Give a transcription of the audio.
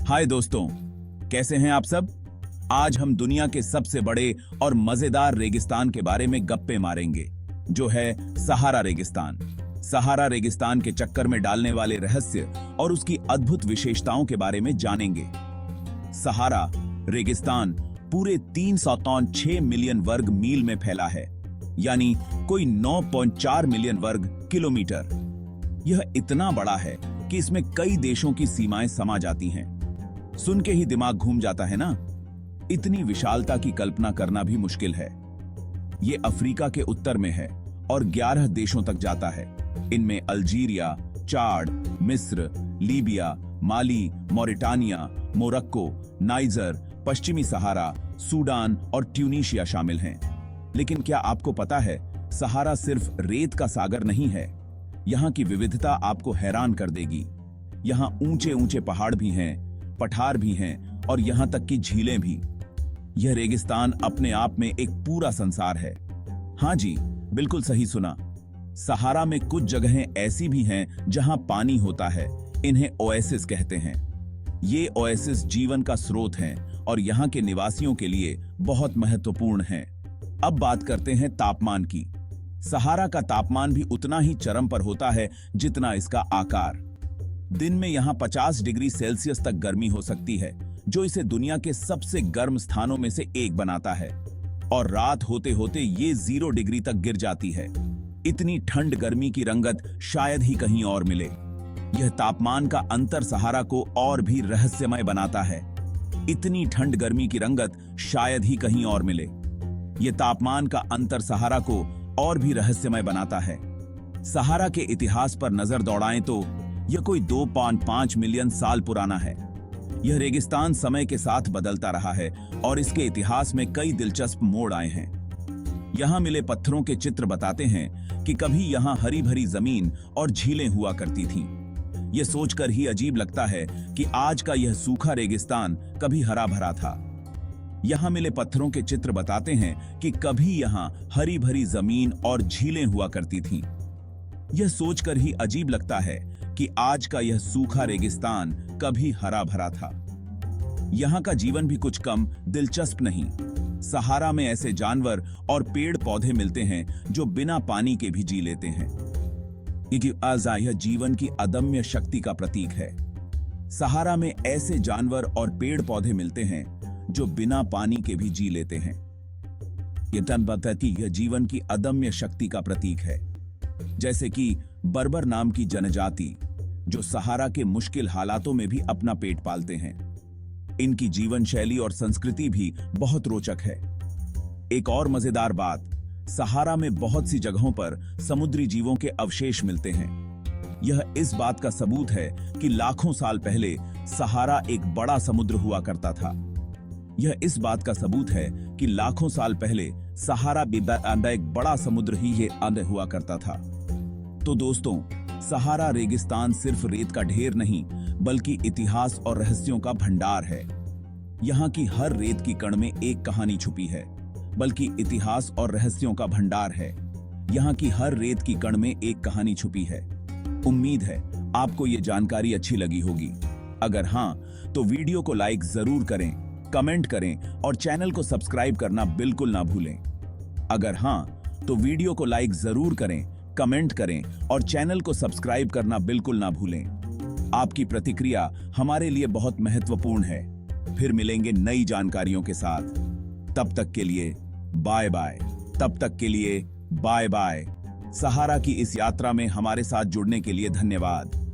हाय दोस्तों, कैसे हैं आप सब। आज हम दुनिया के सबसे बड़े और मजेदार रेगिस्तान के बारे में गप्पे मारेंगे, जो है सहारा रेगिस्तान। सहारा रेगिस्तान के चक्कर में डालने वाले रहस्य और उसकी अद्भुत विशेषताओं के बारे में जानेंगे। सहारा रेगिस्तान पूरे 306 मिलियन वर्ग मील में फैला है, यानी कोई 9.4 मिलियन वर्ग किलोमीटर। यह इतना बड़ा है कि इसमें कई देशों की सीमाएं समा जाती हैं। सुन के ही दिमाग घूम जाता है ना। इतनी विशालता की कल्पना करना भी मुश्किल है। ये अफ्रीका के उत्तर में है और 11 देशों तक जाता है। इनमें अल्जीरिया, चाड, मिस्र, लीबिया, माली, मॉरिटानिया, मोरक्को, नाइजर, पश्चिमी सहारा, सूडान और ट्यूनीशिया शामिल हैं। लेकिन क्या आपको पता है, सहारा सिर्फ रेत का सागर नहीं है। यहाँ की विविधता आपको हैरान कर देगी। यहाँ ऊंचे ऊंचे पहाड़ भी हैं, पठार भी हैं और यहाँ तक कि झीलें भी। यह रेगिस्तान अपने आप में एक पूरा संसार है। हाँ जी, बिल्कुल सही सुना। सहारा में कुछ जगहें ऐसी भी हैं जहां पानी होता है। इन्हें ओएसिस कहते हैं। ये ओएसिस जीवन का स्रोत हैं और यहाँ के निवासियों के लिए बहुत महत्वपूर्ण हैं। अब बात करते हैं तापमान की। सहारा का तापमान भी उतना ही चरम पर होता है जितना इसका आकार। दिन में यहाँ 50 डिग्री सेल्सियस तक गर्मी हो सकती है, जो इसे दुनिया के सबसे गर्म स्थानों में से एक बनाता है। और रात होते होते ये 0 डिग्री तक गिर जाती है। इतनी ठंड गर्मी की रंगत शायद ही कहीं और मिले। यह तापमान का अंतर सहारा को और भी रहस्यमय बनाता है। इतनी ठंड गर्मी की रंगत शायद ही कहीं और मिले। यह तापमान का अंतर सहारा को और भी रहस्यमय बनाता है। सहारा के इतिहास पर नजर दौड़ाएं तो यह कोई 2.5 मिलियन साल पुराना है। यह रेगिस्तान समय के साथ बदलता रहा है और इसके इतिहास में कई दिलचस्प मोड़ आए हैं। यहाँ मिले पत्थरों के चित्र बताते हैं कि कभी यहाँ हरी भरी जमीन और झीलें हुआ करती थीं। यह सोचकर ही अजीब लगता है कि आज का यह सूखा रेगिस्तान कभी हरा भरा था। यहाँ मिले पत्थरों के चित्र बताते हैं कि कभी यहाँ हरी भरी जमीन और झीलें हुआ करती थीं। यह सोचकर ही अजीब लगता है कि आज का यह सूखा रेगिस्तान कभी हरा भरा था। यहाँ का जीवन भी कुछ कम दिलचस्प नहीं। सहारा में ऐसे जानवर और पेड़ पौधे मिलते हैं जो बिना पानी के भी जी लेते हैं। यह जीवन की अदम्य शक्ति का प्रतीक है। सहारा में ऐसे जानवर और पेड़ पौधे मिलते हैं जो बिना पानी के भी जी लेते हैं। यह जीवन की अदम्य शक्ति का प्रतीक है। जैसे कि बर्बर नाम की जनजाति, जो सहारा के मुश्किल हालातों में भी अपना पेट पालते हैं। इनकी जीवन शैली और संस्कृति भी बहुत रोचक है। एक और मजेदार बात, सहारा में बहुत सी जगहों पर समुद्री जीवों के अवशेष मिलते हैं। यह इस बात का सबूत है कि लाखों साल पहले सहारा एक बड़ा समुद्र हुआ करता था। यह इस बात का सबूत है कि लाखों साल पहले सहारा एक बड़ा समुद्र ही ये हुआ करता था। तो दोस्तों, सहारा रेगिस्तान सिर्फ रेत का ढेर नहीं, बल्कि इतिहास और रहस्यों का भंडार है। यहाँ की हर रेत की कण में एक कहानी छुपी है, बल्कि इतिहास और रहस्यों का भंडार है। यहाँ की हर रेत की कण में एक कहानी छुपी है। उम्मीद है आपको ये जानकारी अच्छी लगी होगी। अगर हाँ, तो वीडियो को लाइक जरूर करें, कमेंट करें और चैनल को सब्सक्राइब करना बिल्कुल ना भूलें। अगर हाँ, तो वीडियो को लाइक जरूर करें, कमेंट करें और चैनल को सब्सक्राइब करना बिल्कुल ना भूलें। आपकी प्रतिक्रिया हमारे लिए बहुत महत्वपूर्ण है। फिर मिलेंगे नई जानकारियों के साथ। तब तक के लिए बाय बाय। तब तक के लिए बाय बाय। सहारा की इस यात्रा में हमारे साथ जुड़ने के लिए धन्यवाद।